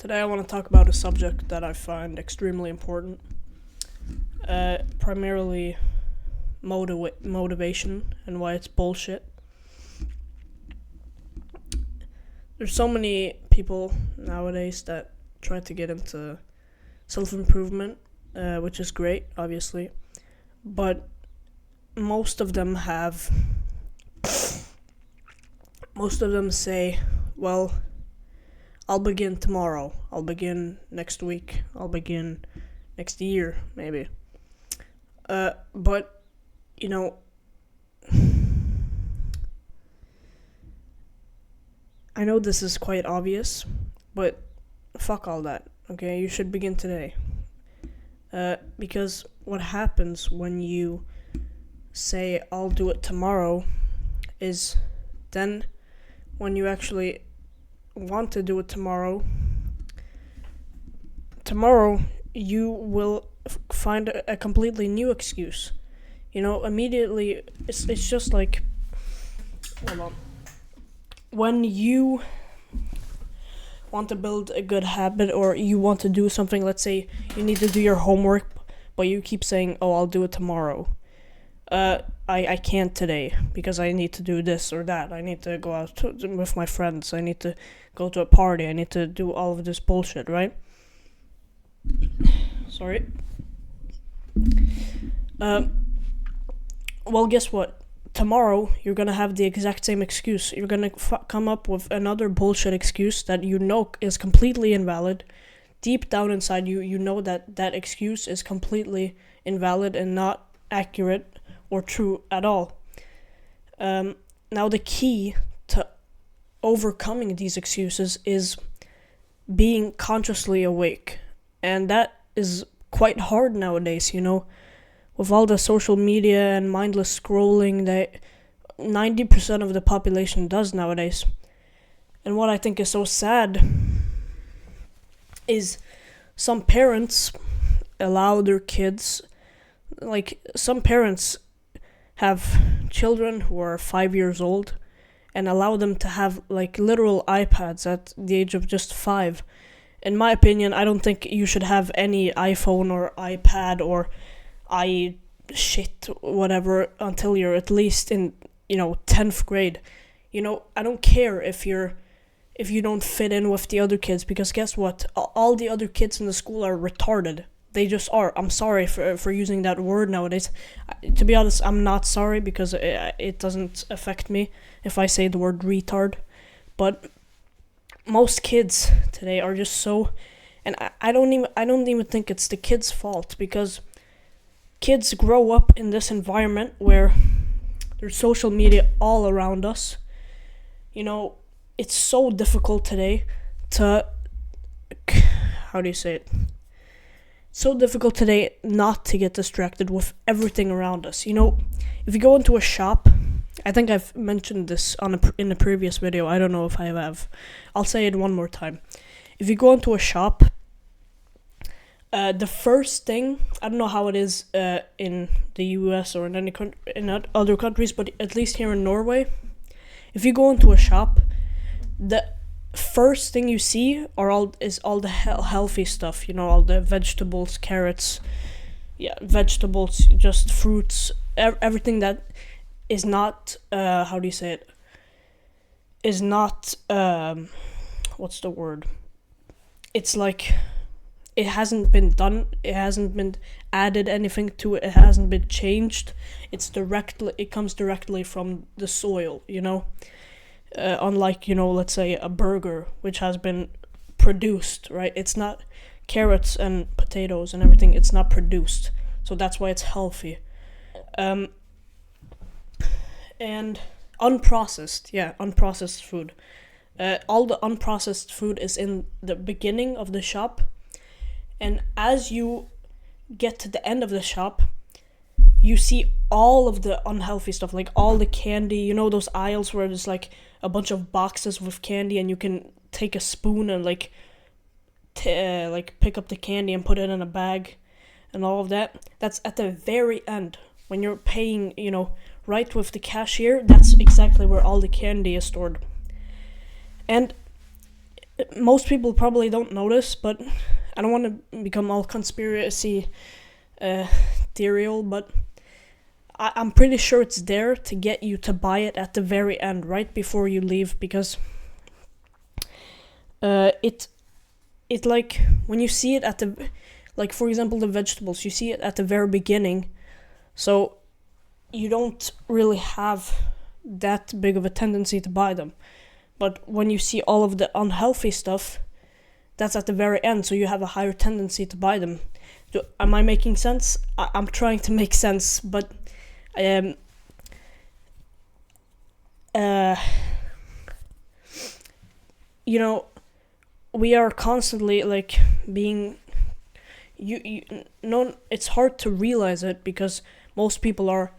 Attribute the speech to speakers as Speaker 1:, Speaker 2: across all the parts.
Speaker 1: Today I want to talk about a subject that I find extremely important, primarily motivation and why it's bullshit. There's so many people nowadays that try to get into self-improvement, which is great, obviously, but most of them say, well, I'll begin tomorrow, I'll begin next week, I'll begin next year, maybe. But, you know, I know this is quite obvious, but fuck all that, okay? You should begin today. Because what happens when you say, I'll do it tomorrow, is then when you actually want to do it tomorrow you will find a completely new excuse. Immediately, it's just like, hold on. When you want to build a good habit or you want to do something, let's say you need to do your homework, but you keep saying, oh, I'll do it tomorrow. I can't today because I need to do this or that. I need to go out with my friends. I need to go to a party. I need to do all of this bullshit, right? Sorry. Well, guess what? Tomorrow, you're gonna have the exact same excuse. You're gonna come up with another bullshit excuse that you know is completely invalid. Deep down inside you know that excuse is completely invalid and not accurate or true at all. Now, the key to overcoming these excuses is being consciously awake. And that is quite hard nowadays, with all the social media and mindless scrolling that 90% of the population does nowadays. And what I think is so sad is some parents allow their kids, some parents have children who are 5 years old and allow them to have literal iPads at the age of just 5. In my opinion, I don't think you should have any iPhone or iPad or whatever until you're at least in 10th grade. I don't care if you don't fit in with the other kids, because guess what? All the other kids in the school are retarded. They just are. I'm sorry for using that word nowadays. To be honest, I'm not sorry because it doesn't affect me if I say the word retard. But most kids today are just so, and I don't even think it's the kids' fault, because kids grow up in this environment where there's social media all around us. It's so difficult today to, how do you say it? So difficult today not to get distracted with everything around us. If you go into a shop, I think I've mentioned this in a previous video. I don't know if I have. I'll say it one more time. If you go into a shop, the first thing, I don't know how it is in the US or in other countries, but at least here in Norway, if you go into a shop, the first thing you see is all the healthy stuff, all the vegetables, carrots, vegetables, just fruits, everything that is not, how do you say it, is not, what's the word, it's like, it hasn't been done, it hasn't been added anything to it, it hasn't been changed, it comes directly from the soil, unlike, let's say a burger, which has been produced, right? It's not carrots and potatoes and everything, it's not produced, so that's why it's healthy. And unprocessed food. All the unprocessed food is in the beginning of the shop, and as you get to the end of the shop, you see all of the unhealthy stuff, all the candy, those aisles where there's a bunch of boxes with candy and you can take a spoon and pick up the candy and put it in a bag and all of that. That's at the very end when you're paying, right with the cashier. That's exactly where all the candy is stored. And most people probably don't notice, but I don't want to become all conspiracy uh, theorial, but I'm pretty sure it's there to get you to buy it at the very end, right before you leave, because it like when you see it at the, like for example the vegetables, you see it at the very beginning, so you don't really have that big of a tendency to buy them. But when you see all of the unhealthy stuff, that's at the very end, so you have a higher tendency to buy them. Am I making sense? I'm trying to make sense, but um, uh, you know, we are constantly like being you no. It's hard to realize it because most people are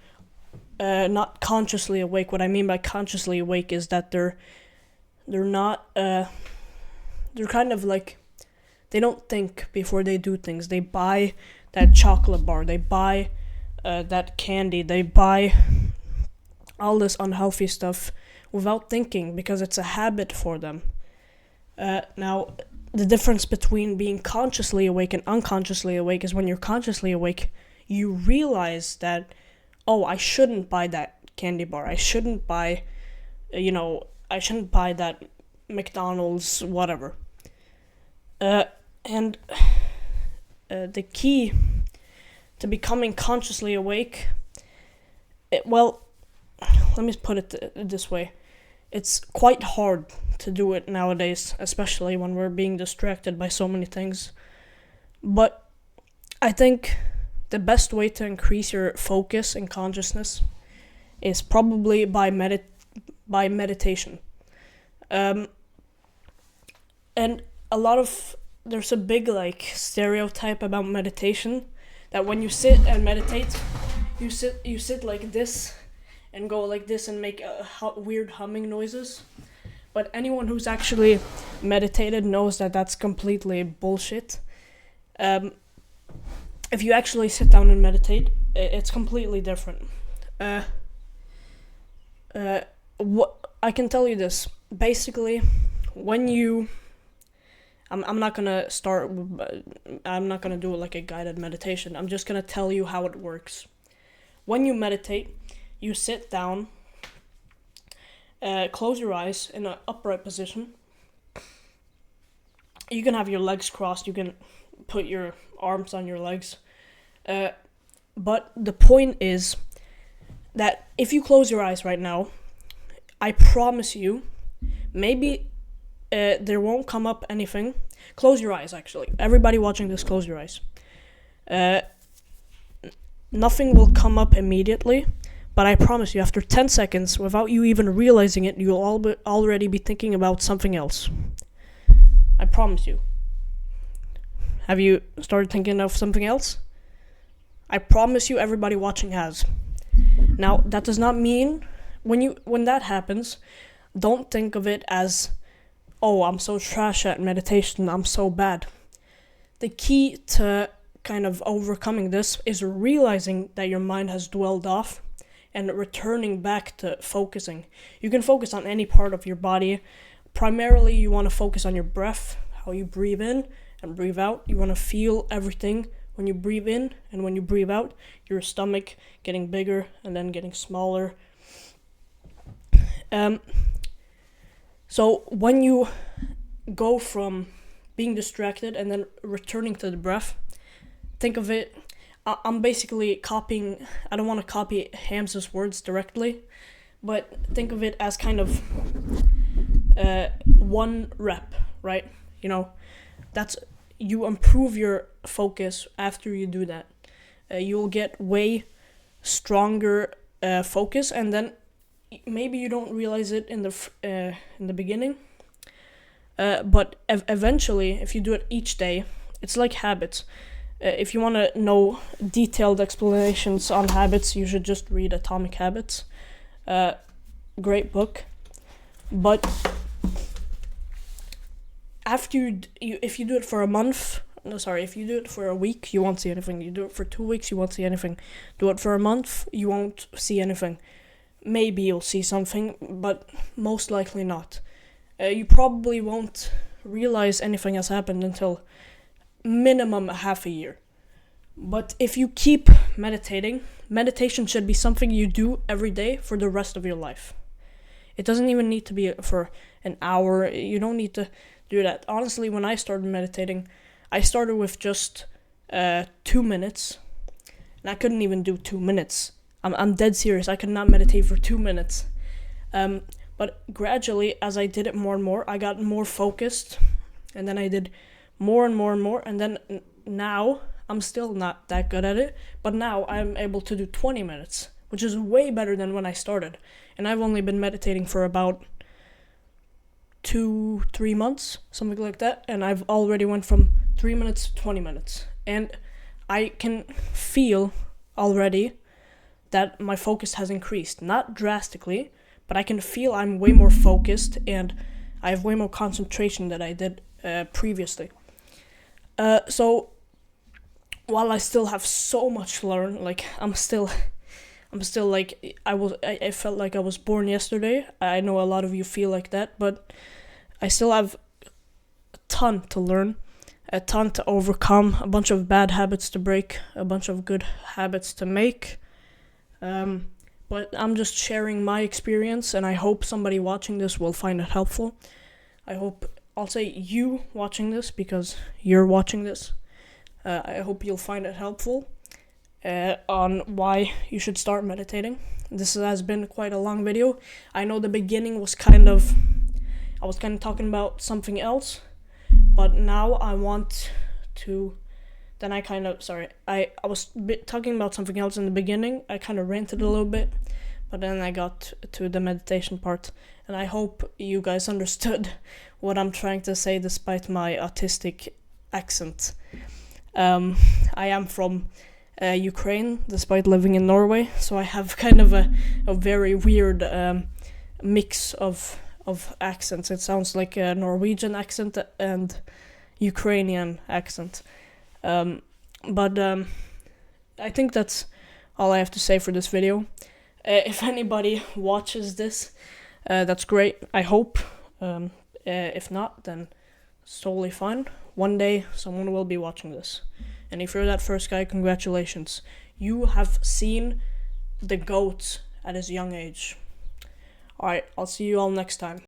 Speaker 1: not consciously awake. What I mean by consciously awake is that they're not they're kind of like, they don't think before they do things. They buy that chocolate bar, they buy that candy, they buy all this unhealthy stuff without thinking because it's a habit for them. Now, the difference between being consciously awake and unconsciously awake is when you're consciously awake, you realize that, oh, I shouldn't buy that candy bar. I shouldn't buy, I shouldn't buy that McDonald's, whatever. And the key to becoming consciously awake, well, let me put it this way. It's quite hard to do it nowadays, especially when we're being distracted by so many things. But I think the best way to increase your focus and consciousness is probably by meditation. And there's a big like stereotype about meditation that when you sit and meditate, you sit like this and go like this and make weird humming noises. But anyone who's actually meditated knows that that's completely bullshit. If you actually sit down and meditate, it's completely different. What I can tell you this, basically, when you, I'm not gonna start. I'm not gonna do like a guided meditation. I'm just gonna tell you how it works. When you meditate, you sit down, close your eyes in an upright position. You can have your legs crossed. You can put your arms on your legs. But the point is that if you close your eyes right now, I promise you, maybe there won't come up anything. Close your eyes, actually. Everybody watching this, close your eyes. Nothing will come up immediately, but I promise you, after 10 seconds, without you even realizing it, you'll already be thinking about something else. I promise you. Have you started thinking of something else? I promise you, everybody watching has. Now, that does not mean, when that happens, don't think of it as, oh, I'm so trash at meditation, I'm so bad. The key to kind of overcoming this is realizing that your mind has dwelled off and returning back to focusing. You can focus on any part of your body. Primarily, you want to focus on your breath, how you breathe in and breathe out. You want to feel everything when you breathe in and when you breathe out. Your stomach getting bigger and then getting smaller. So when you go from being distracted and then returning to the breath, think of it, I'm basically copying, I don't want to copy Hamza's words directly, but think of it as kind of one rep, right? That's, you improve your focus after you do that. You'll get way stronger focus, and then maybe you don't realize it in the beginning, but eventually, if you do it each day, it's like habits. If you want to know detailed explanations on habits, you should just read Atomic Habits. Great book. But after if you do it for a month, if you do it for a week, you won't see anything. You do it for 2 weeks, you won't see anything. Do it for a month, you won't see anything. Maybe you'll see something, but most likely not. You probably won't realize anything has happened until minimum a half a year. But if you keep meditating, meditation should be something you do every day for the rest of your life. It doesn't even need to be for an hour. You don't need to do that. Honestly, when I started meditating, I started with just 2 minutes, and I couldn't even do 2 minutes. I'm dead serious. I could not meditate for 2 minutes. But gradually, as I did it more and more, I got more focused, and then I did more and more and more, and then now I'm still not that good at it, but now I'm able to do 20 minutes, which is way better than when I started. And I've only been meditating for about 2-3 months, something like that, and I've already went from 3 minutes to 20 minutes. And I can feel already that my focus has increased, not drastically, but I can feel I'm way more focused and I have way more concentration than I did previously. So while I still have so much to learn, like I'm still like I felt like I was born yesterday. I know a lot of you feel like that, but I still have a ton to learn, a ton to overcome, a bunch of bad habits to break, a bunch of good habits to make. But I'm just sharing my experience, and I hope somebody watching this will find it helpful. I'll say you watching this, because you're watching this. I hope you'll find it helpful on why you should start meditating. This has been quite a long video. I know the beginning was I was kind of talking about something else, but now I want to. Then I was talking about something else in the beginning. I kind of ranted a little bit, but then I got to the meditation part, and I hope you guys understood what I'm trying to say despite my autistic accent. I am from Ukraine, despite living in Norway, so I have kind of a very weird mix of accents. It sounds like a Norwegian accent and Ukrainian accent. But I think that's all I have to say for this video. If anybody watches this, that's great, I hope. If not, then it's totally fine. One day, someone will be watching this. And if you're that first guy, congratulations. You have seen the GOAT at his young age. Alright, I'll see you all next time.